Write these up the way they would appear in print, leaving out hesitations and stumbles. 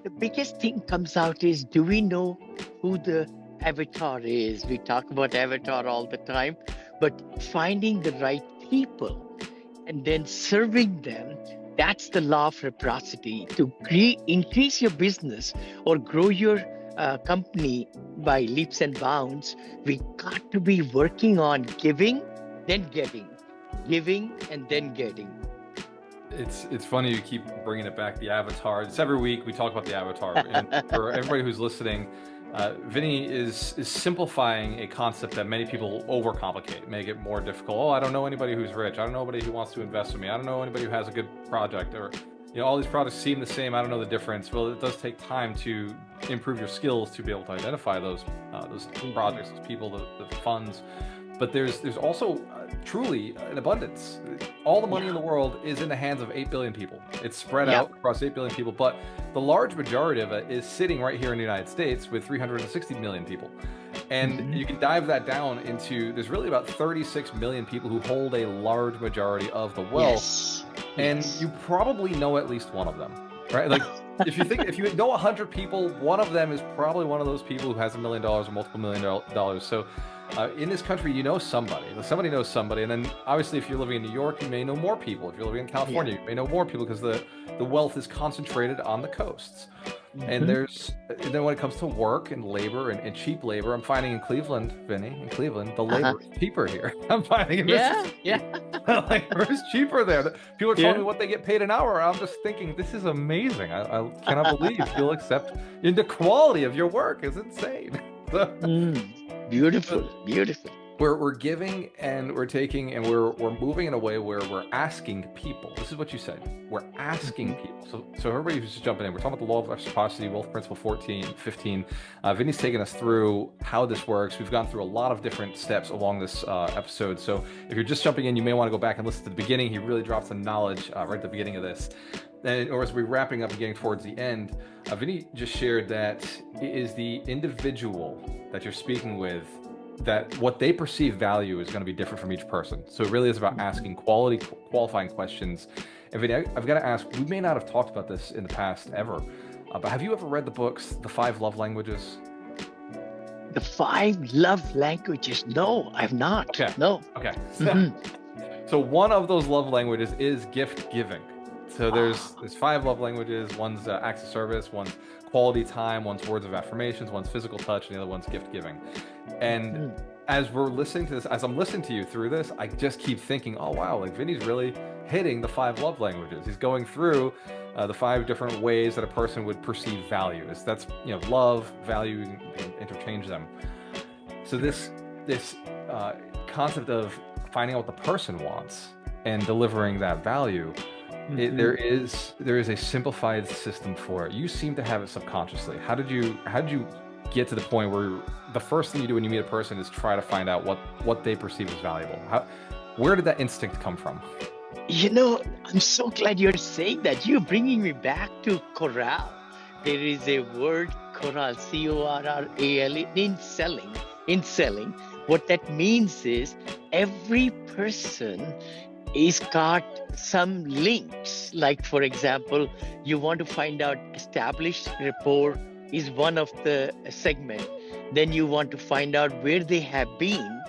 the biggest thing comes out is, do we know who the avatar is? We talk about avatar all the time, but finding the right people and then serving them, that's the law of reciprocity. To increase your business or grow your company by leaps and bounds, we got to be working on giving, then giving, and then getting. It's funny you keep bringing it back, the avatar. It's every week we talk about the avatar. And for everybody who's listening, Vinney is simplifying a concept that many people overcomplicate, make it more difficult. Oh, I don't know anybody who's rich. I don't know anybody who wants to invest with me. I don't know anybody who has a good project, or all these products seem the same. I don't know the difference. Well, it does take time to improve your skills to be able to identify those projects, those people, the funds. But there's also truly an abundance. All the money in the world is in the hands of 8 billion people. It's spread out across 8 billion people, but the large majority of it is sitting right here in the United States with 360 million people. And you can dive that down into, there's really about 36 million people who hold a large majority of the wealth. And you probably know at least one of them, right? Like, if you know 100 people, one of them is probably one of those people who has $1 million or multiple $1 million. So in this country, you know somebody knows somebody. And then obviously, if you're living in New York, you may know more people. If you're living in California, you may know more people, because the wealth is concentrated on the coasts. And then when it comes to work and labor and cheap labor, I'm finding in Cleveland, Vinney, the labor is cheaper here. I'm finding in Mississippi, labor is cheaper there. People are telling me what they get paid an hour. I'm just thinking, this is amazing. I cannot believe you'll accept the quality of your work is insane. Beautiful. We're giving and we're taking and we're moving in a way where we're asking people. This is what you said. We're asking people. So everybody who's just jumping in, we're talking about the law of reciprocity, wealth principle 15. Vinny's taken us through how this works. We've gone through a lot of different steps along this episode. So if you're just jumping in, you may want to go back and listen to the beginning. He really drops some knowledge right at the beginning of this. Or as we're wrapping up and getting towards the end, Vinney just shared that it is the individual that you're speaking with, that what they perceive value is going to be different from each person. So it really is about asking qualifying questions. And Vinney, I've got to ask, we may not have talked about this in the past ever, but have you ever read the books, The 5 Love Languages? The 5 love languages? No, I've not. Okay. No. Okay. So one of those love languages is gift giving. So there's 5 love languages. One's acts of service, one's quality time, one's words of affirmations, one's physical touch, and the other one's gift giving. And as we're listening to this, as I'm listening to you through this, I just keep thinking, oh wow, like Vinny's really hitting the 5 love languages. He's going through the 5 different ways that a person would perceive value. That's love, value, you can interchange them. So this concept of finding out what the person wants and delivering that value. There is a simplified system for it. You seem to have it subconsciously. How did you get to the point where the first thing you do when you meet a person is try to find out what they perceive as valuable? Where did that instinct come from? I'm so glad you're saying that. You're bringing me back to corral. There is a word, corral, C-O-R-R-A-L-E, in selling. What that means is every person is got some links. Like, for example, you want to find out established rapport is one of the segment. Then you want to find out where they have been,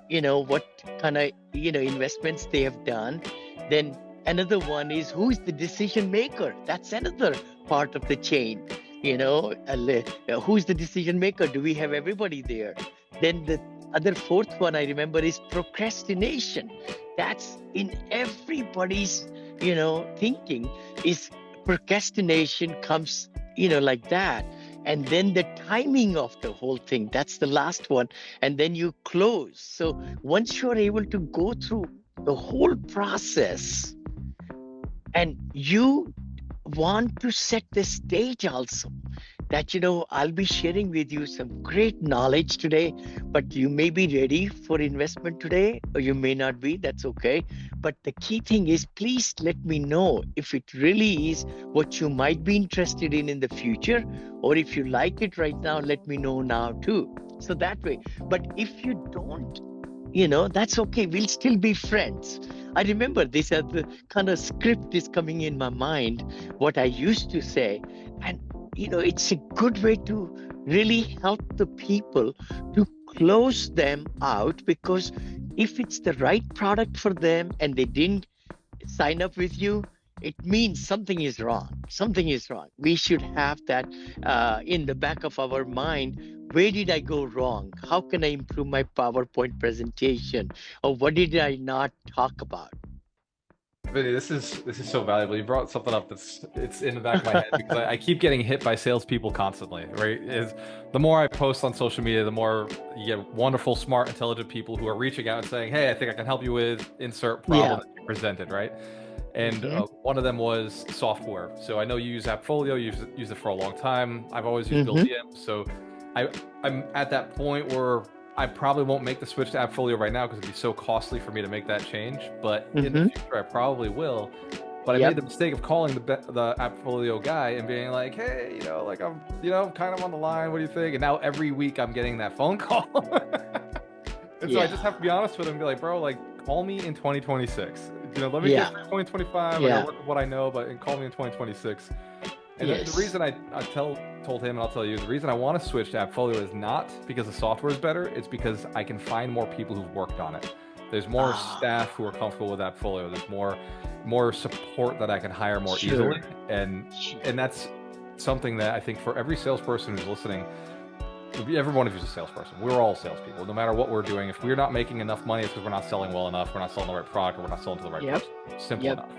what kind of, investments they have done. Then another one is who's the decision maker. That's another part of the chain. Who's the decision maker? Do we have everybody there? Then the other 4th one I remember is procrastination. That's in everybody's, thinking, is procrastination comes, like that. And then the timing of the whole thing, that's the last one. And then you close. So once you're able to go through the whole process, and you want to set the stage also, that, I'll be sharing with you some great knowledge today, but you may be ready for investment today, or you may not be, that's okay. But the key thing is, please let me know if it really is what you might be interested in the future, or if you like it right now, let me know now too. So that way. But if you don't, that's okay. We'll still be friends. I remember this as the kind of script is coming in my mind, what I used to say. And it's a good way to really help the people to close them out, because if it's the right product for them and they didn't sign up with you, it means something is wrong. Something is wrong. We should have that in the back of our mind. Where did I go wrong? How can I improve my PowerPoint presentation? Or what did I not talk about? Vinny, this is so valuable. You brought something up it's in the back of my head because I keep getting hit by salespeople constantly. Right? Is the more I post on social media, the more you get wonderful, smart, intelligent people who are reaching out and saying, "Hey, I think I can help you with insert problem Yeah. that you presented." Right? And Mm-hmm. one of them was software. So I know you use AppFolio, you've used it for a long time. I've always used Mm-hmm. Buildium. So I'm at that point where I probably won't make the switch to AppFolio right now because it'd be so costly for me to make that change. But in the Mm-hmm. future, I probably will. But I made Yep. the mistake of calling the AppFolio guy and being like, "Hey, like I'm, kind of on the line. What do you think?" And now every week I'm getting that phone call. And so I just have to be Yeah. honest with him and be like, "Bro, like call me in 2026. Let me get Yeah. through 2025. I gotta Yeah. work with what I know, but call me in 2026." And the Yes. reason I told him, and I'll tell you, the reason I want to switch to AppFolio is not because the software is better. It's because I can find more people who've worked on it. There's more Ah, staff who are comfortable with AppFolio. There's more support that I can hire more easily, sure. and Sure. that's something that I think for every salesperson who's listening, every one of you is a salesperson. We're all salespeople. No matter what we're doing, if we're not making enough money, it's because we're not selling well enough. We're not selling the right product, or we're not selling to the right Yep. person. Simple Yep. enough.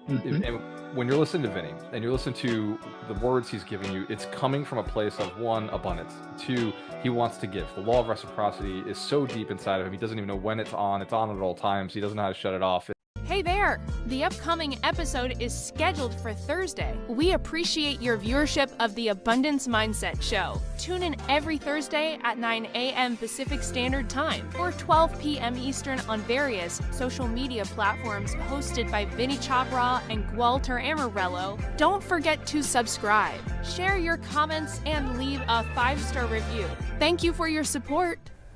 Mm-hmm. And when you're listening to Vinny and you're listening to the words he's giving you, it's coming from a place of one, abundance. Two, he wants to give. The law of reciprocity is so deep inside of him. He doesn't even know when it's on. It's on at all times. He doesn't know how to shut it off. Hey there! The upcoming episode is scheduled for Thursday. We appreciate your viewership of the Abundance Mindset Show. Tune in every Thursday at 9 a.m. Pacific Standard Time or 12 p.m. Eastern on various social media platforms hosted by Vinney Chopra and Walter Amarello. Don't forget to subscribe, share your comments, and leave a 5-star review. Thank you for your support.